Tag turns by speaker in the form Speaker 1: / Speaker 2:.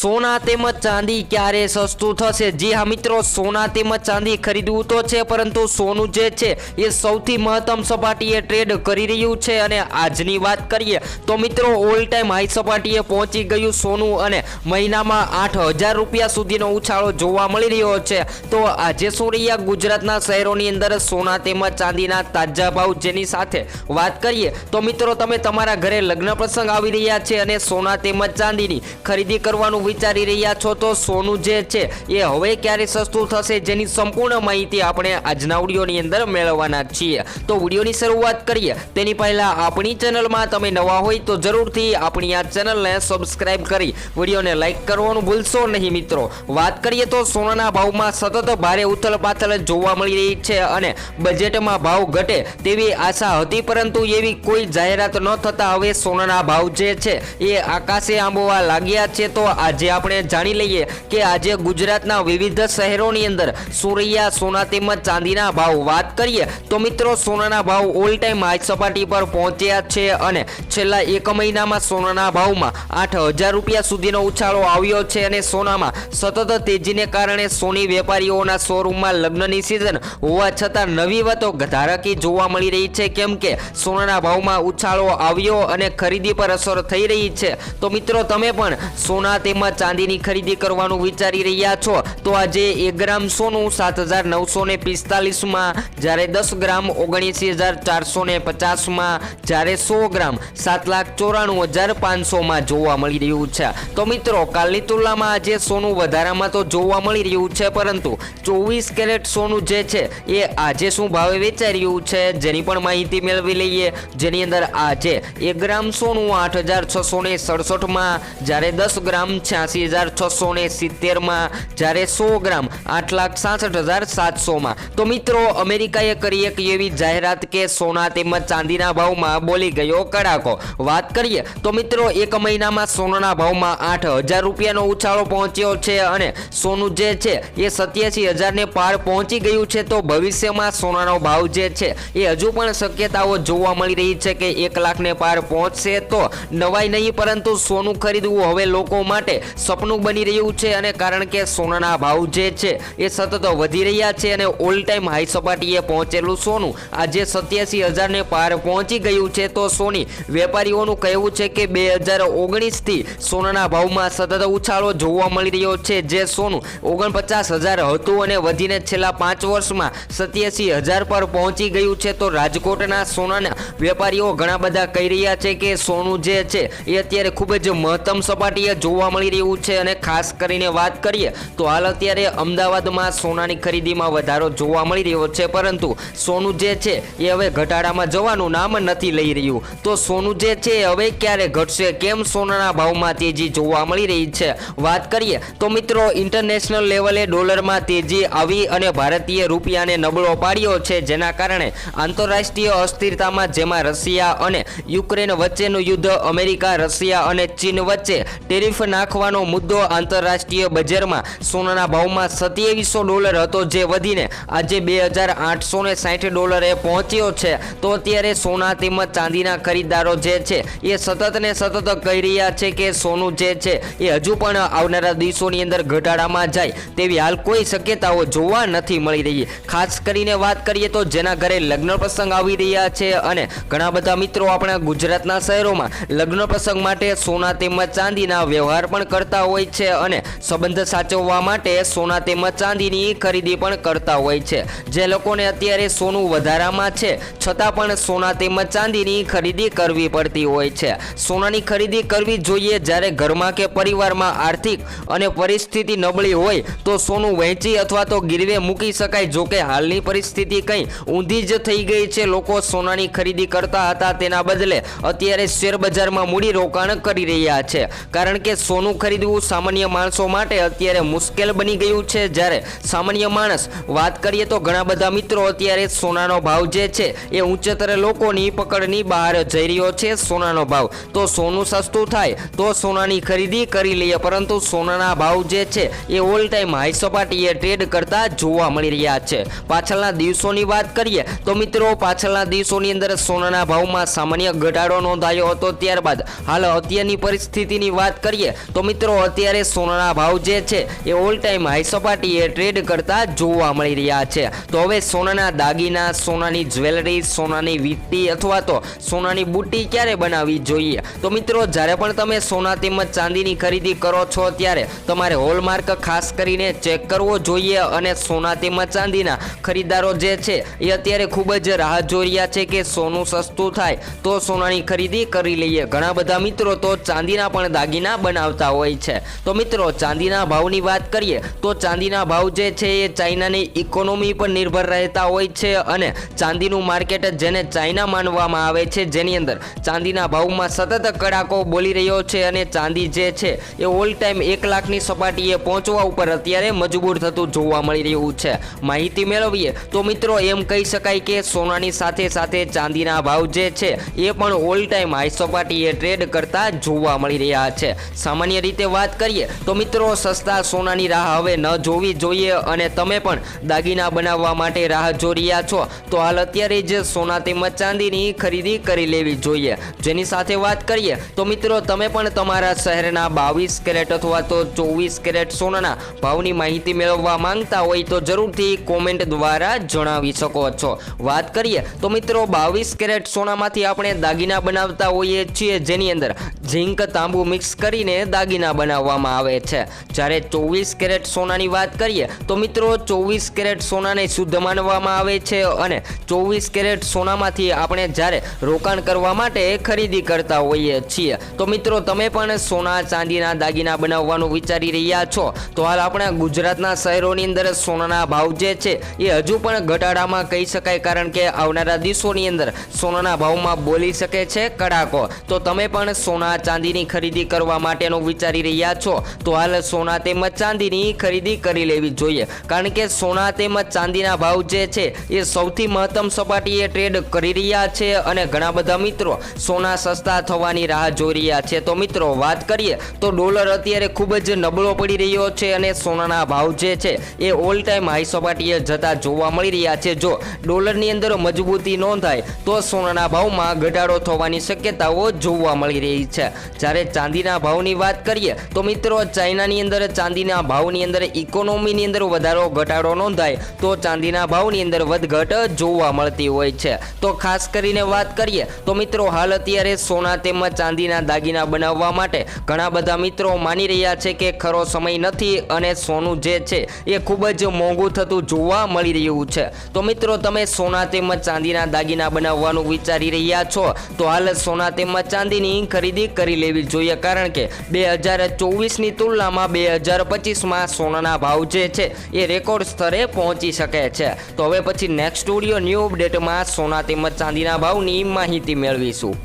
Speaker 1: સોના તેમજ ચાંદી ક્યારે સસ્તું થશે? જી હા મિત્રો, સોના તેમજ ચાંદી ખરીદવું તો છે, પરંતુ સોનું જે છે એ સૌથી મહત્તમ સપાટીએ ટ્રેડ કરી રહ્યું છે અને આજની વાત કરીએ તો મિત્રો ઓલ ટાઈમ હાઈ સપાટીએ પહોંચી ગયું સોનું અને મહિનામાં 8,000 રૂપિયા સુધીનો ઉછાળો જોવા મળી રહ્યો છે। તો આજે શું રહ્યા ગુજરાતના શહેરોની અંદર સોના તેમજ ચાંદીના તાજા ભાવ, જેની સાથે વાત કરીએ તો મિત્રો તમે તમારા ઘરે લગ્ન પ્રસંગ આવી રહ્યા છે અને સોના તેમજ ચાંદીની ખરીદી કરવાનું વિચારી રહ્યા છો, તો સોનું જે છે એ હવે ક્યારે સસ્તું થશે જેની સંપૂર્ણ માહિતી આપણે આજના વિડીયોની અંદર મેળવવાના છીએ। તો વિડીયોની શરૂઆત કરીએ તેની પહેલા આપણી ચેનલમાં તમે નવા હોય તો જરૂરથી આપણી આ ચેનલને સબસ્ક્રાઇબ કરી વિડીયોને લાઈક કરવાનું ભૂલશો નહીં મિત્રો। વાત કરીએ તો સોનાના ભાવમાં સતત ભારે ઉથલપાથલ જોવા મળી રહી છે અને બજેટમાં ભાવ ઘટે તેવી આશા હતી, પરંતુ એવી કોઈ જાહેરાત ન થતા હવે સોનાના ભાવ જે છે એ આકાશે આંબવા લાગ્યા છે। તો આજે આપણે જાણી લઈએ કે આજે ગુજરાતના વિવિધ શહેરોની અંદર શું રહ્યા સોના તેમજ ચાંદીના ભાવ। વાત કરીએ તો મિત્રો સોનાના ભાવ ઓલ ટાઈમ હાઈ સપાટી પર પહોંચ્યા છે અને છેલ્લા એક મહિનામાં સોનાના ભાવમાં 8,000 રૂપિયા સુધીનો ઉછાળો આવ્યો છે અને સોનામાં સતત તેજીને કારણે સોની વેપારીઓના શોરૂમમાં લગ્નની સિઝન હોવા છતાં નવી વાતો ધારકી જોવા મળી રહી છે, કેમ કે સોનાના ભાવમાં ઉછાળો આવ્યો અને ખરીદી પર અસર થઈ રહી છે। તો મિત્રો તમે પણ સોના તેમજ ચાંદીની ખરીદી કરવાનું વિચારી રહ્યા છો તો આજે 1 ગ્રામ સોનું 7,945માં, જ્યારે 10 ગ્રામ 79,450માં, જ્યારે 100 ગ્રામ 7,94,500માં જોવા મળી રહ્યું છે। તો મિત્રો કાલની તુલનામાં આજે સોનું વધારામાં તો જોવા મળી રહ્યું છે, પરંતુ 24 કેરેટ સોનું જે છે એ આજે શું ભાવે વેચાઈ રહ્યું છે જેની પણ માહિતી મેળવી લઈએ, જેની અંદર આજે 1 ગ્રામ સોનું 8,667માં, જ્યારે 10 ગ્રામ 86,670માં, જ્યારે 100 ગ્રામ 8,66,700માં। તો મિત્રો અમેરિકાએ કરી એક એવી જાહેરાત કે સોના તેમજ ચાંદીના ભાવમાં બોલી ગયો કડાકો। વાત કરીએ તો મિત્રો એક મહિનામાં સોનાના ભાવમાં 8,000 રૂપિયાનો ઉછાળો પહોંચ્યો છે અને સોનું જે છે એ 87,000 ને પાર પહોંચી ગયું છે। તો ભવિષ્યમાં સોનાનો ભાવ જે છે એ હજુ પણ શક્યતાઓ જોવા મળી રહી છે કે 1 લાખ ને પાર પહોંચશે તો નવાઈ નહીં, પરંતુ સોનું ખરીદવું હવે લોકો માટે સપનું બની રહ્યું છે અને કારણ કે સોનાના ભાવ જે છે એ સતત વધી રહ્યા છે અને ઓલ ટાઈમ હાઈ સપાટીએ પહોંચેલું સોનું આજે 87,000 ને પાર પહોંચી ગયું છે। તો સોની વેપારીઓનું કહેવું છે કે 2019થી સોનાના ભાવમાં સતત ઉછાળો જોવા મળી રહ્યો છે, જે સોનું 49,000 હતું અને વધીને છેલ્લા 5 વર્ષમાં 87,000 પર પહોંચી ગયું છે। તો રાજકોટના સોનાના વેપારીઓ ઘણા બધા કહી રહ્યા છે કે સોનું જે છે એ અત્યારે ખૂબ જ મહત્તમ સપાટીએ જોવા મળી રહ્યું છે અને ખાસ કરીને વાત કરીએ તો હાલ અત્યારે અમદાવાદમાં સોનાની ખરીદીમાં વધારો જોવા મળી રહ્યો છે, પરંતુ સોનું જે છે એ હવે ઘટાડામાં જવાનું નામ નથી લઈ રહ્યું। તો સોનું જે છે હવે ક્યારે ઘટશે, કેમ સોનાના ભાવમાં તેજી જોવા મળી રહી છે? વાત કરીએ તો મિત્રો ઇન્ટરનેશનલ લેવલે ડોલરમાં તેજી આવી અને ભારતીય રૂપિયાને નબળો પાડ્યો છે, જેના કારણે આંતરરાષ્ટ્રીય અસ્થિરતામાં, જેમાં રશિયા અને યુક્રેન વચ્ચેનું યુદ્ધ, અમેરિકા, રશિયા અને ચીન વચ્ચે ટેરિફ નાખવાનો મુદ્દો, આંતરરાષ્ટ્રીય બજારમાં સોનાના ભાવમાં $2700 હતો, જે વધીને આજે $2,860 પહોંચ્યો છે। તો અત્યારે સોના તેમજ ચાંદીના ખરીદદારો જે છે એ સતત ને સતત કહી રહ્યા છે કે સોનું જે છે એ હજુ પણ આવનારા દિવસોની અંદર ઘટાડામાં જાય તેવી હાલ કોઈ શક્યતાઓ જોવા નથી મળી રહી। ખાસ કરીને વાત કરીએ તો જેના ઘરે લગ્ન પ્રસંગ આવી રહ્યા છે અને ઘણા બધા મિત્રો આપણા ગુજરાતના શહેરોમાં લગ્ન પ્રસંગ માટે સોના તેમજ ચાંદીના વ્યવહાર પણ કરતા હોય છે અને સંબંધ સાચવવા માટે સોના તેમજ ચાંદીની ખરીદી પણ કરતા હોય છે। જે લોકોને અત્યારે સોનું વધારામાં છે છતાં પણ સોના તેમજ ચાંદીની ખરીદી કરવી પડતી હોય છે। સોનાની ખરીદી કરવી જોઈએ જ્યારે ઘરમાં કે પરિવારમાં આર્થિક અને પરિસ્થિતિ નબળી હોય તો સોનું વહેંચી અથવા તો ગીરવે મૂકી શકાય। જોકે હાલની પરિસ્થિતિ કંઈ ઊંધી જ થઈ ગઈ છે। લોકો સોનાની ખરીદી કરતા હતા તેના બદલે અત્યારે શેર બજારમાં મૂડી રોકાણ કરી રહ્યા છે, કારણ કે સોનું ખરીદવું સામાન્ય માણસો માટે અત્યારે મુશ્કેલ બની ગયું છે। જ્યારે સામાન્ય માણસ વાત કરીએ તો ઘણા બધા મિત્રો અત્યારે સોનાનો ભાવ જે છે એ ઉચ્ચતર લોકોની પકડની બહાર જઈ રહ્યો છે સોનાનો ભાવ। તો સોનું સસ્તું થાય તો સોનાની ખરીદી કરી લઈએ, પરંતુ સોનાના ભાવ જે છે એ ઓલ ટાઈમ હાઈ સપાટીએ ટ્રેડ કરતા જોવા મળી રહ્યા છે। પાછળના દિવસોની વાત કરીએ તો મિત્રો પાછળના દિવસોની અંદર સોનાના ભાવમાં સામાન્ય ઘટાડો નોંધાયો હતો, ત્યારબાદ હાલ અત્યારની પરિસ્થિતિની વાત કરીએ તો મિત્રો અત્યારે સોનાના ભાવ જે છે એ ઓલ ટાઈમ હાઈ સપાટીએ ટ્રેડ કરતા જોવા મળી રહ્યા છે. તો હવે સોનાના દાગીના, સોનાની જ્વેલરી, સોનાની વીંટી અથવા તો સોનાની બુટ્ટી ક્યારે બનાવવી જોઈએ? તો મિત્રો જ્યારે પણ તમે સોના તેમજ ચાંદીની ખરીદી કરો છો ત્યારે તમારે હોલમાર્ક ખાસ કરીને ચેક કરવો જોઈએ. અને સોના તેમજ ચાંદીના ખરીદદારો જે છે એ અત્યારે ખૂબ જ રાહ જોઈ રહ્યા છે કે સોનું સસ્તું થાય તો સોનાની ખરીદી કરી લઈએ. ઘણા બધા મિત્રો તો ચાંદીના પણ દાગીના બનાવતા હોય છે. તો મિત્રો ચાંદીના ભાવની વાત કરીએ તો ચાંદીના ભાવ જે છે એ ચાઇનાની ઇકોનોમી પર નિર્ભર રહેતા હોય છે. અને ચાંદીનું માર્કેટ જેને ચાઇના માનવામાં આવે છે, જેની અંદર ચાંદીના ભાવમાં સતત કડાકો બોલી રહ્યો છે. અને ચાંદી જે છે એ ઓલ ટાઈમ 1 લાખની સપાટીએ પહોંચવા ઉપર અત્યારે મજબૂર થતું જોવા મળી રહ્યું છે. માહિતી મેળવીએ તો મિત્રો એમ કહી શકાય કે સોનાની સાથે સાથે ચાંદીના ભાવ જે છે એ પણ ઓલ ટાઈમ હાઈ સપાટીએ ટ્રેડ કરતા જોવા મળી રહ્યા છે. સામાન્ય રીતે વાત કરીએ તો મિત્રો સસ્તા સોનાની રાહ હવે ન જોવી જોઈએ. અને તમે પણ દાગીના બનાવવા માટે રાહ જોઈ રહ્યા છો તો હાલ અત્યારે જ સોના તેમજ ચાંદીની ખરીદી કરી લેવી જોઈએ. જેની સાથે વાત કરીએ તો મિત્રો તમે પણ તમારા શહેરના 22 કેરેટ અથવા તો 24 કેરેટ સોનાના ભાવની માહિતી મેળવવા માંગતા હોય તો જરૂરથી કોમેન્ટ દ્વારા જણાવી શકો છો. વાત કરીએ તો મિત્રો 22 કેરેટ સોનામાંથી આપણે દાગીના બનાવતા હોઈએ છીએ, જેની અંદર ઝીંક તાંબુ મિક્સ કરીને દાગીના બનાવવામાં આવે છે. જ્યારે 24 કેરેટ સોનાની વાત કરીએ તો મિત્રો 24 કેરેટ સોનાને શુદ્ધ માનવામાં આવે છે. અને 24 કેરેટ સોનામાંથી આપણે જ્યારે રોકાણ કરવા માટે ખરીદી કરતા હોઈએ છીએ. તો મિત્રો તમે પણ સોના ચાંદીના દાગીના બનાવવાનું વિચારી રહ્યા છો તો હાલ આપણા ગુજરાતના શહેરોની અંદર સોનાના ભાવ જે છે એ હજુ પણ ઘટાડામાં કહી શકાય, કારણ કે આવનારા દિવસોની અંદર સોનાના ભાવમાં બોલી શકે છે કડાકો. તો તમે પણ સોના ચાંદીની ખરીદી કરવા માટેનું વિચારી રહ્યા છો તો હાલ સોના તેમજ ચાંદીની ખરીદી કરી લેવી જોઈએ, કારણ કે સોના તેમજ ચાંદીના ભાવ જે છે એ સૌથી મહત્તમ સપાટીએ ટ્રેડ કરી રહ્યા છે. અને ઘણા બધા મિત્રો સોના સસ્તા થવાની રાહ જોઈ રહ્યા છે. તો મિત્રો વાત કરીએ તો ડોલર અત્યારે ખૂબ જ નબળો પડી રહ્યો છે અને સોનાના ભાવ જે છે એ ઓલ ટાઈમ હાઈ સપાટીએ જતા જોવા મળી રહ્યા છે. જો ડોલરની અંદર મજબૂતી નોંધાય તો સોનાના ભાવમાં ઘટાડો થવાની શક્યતાઓ જોવા મળી રહી છે. જ્યારે ચાંદીના ભાવની વાત કરીએ તો મિત્રો ચાઇનાની અંદર ચાંદીના ભાવની અંદર ઇકોનોમીની અંદર વધારો ઘટાડો નોંધાય તો ચાંદીના ભાવની અંદર વધઘટ જોવા મળતી હોય છે. તો ખાસ કરીને વાત કરીએ તો મિત્રો હાલ અત્યારે સોના તેમજ ચાંદીના દાગીના બનાવવા માટે ઘણા બધા મિત્રો માની રહ્યા છે કે ખરો સમય નથી અને સોનું જે છે એ ખૂબ જ મોંઘું થતું જોવા મળી રહ્યું છે. તો મિત્રો તમે સોના તેમજ ચાંદીના દાગીના બનાવવાનું વિચારી રહ્યા છો તો હાલ સોના તેમજ ચાંદીની ખરીદી કરી લેવી જોઈએ, કારણ કે 2024ની તુલનામાં 2025માં સોનાના ભાવ જે છે એ રેકોર્ડ સ્તરે પહોંચી શકે છે. તો હવે પછી નેક્સ્ટ વિડીયો ન્યૂ અપડેટમાં સોના તેમજ ચાંદીના ભાવની માહિતી મેળવીશું.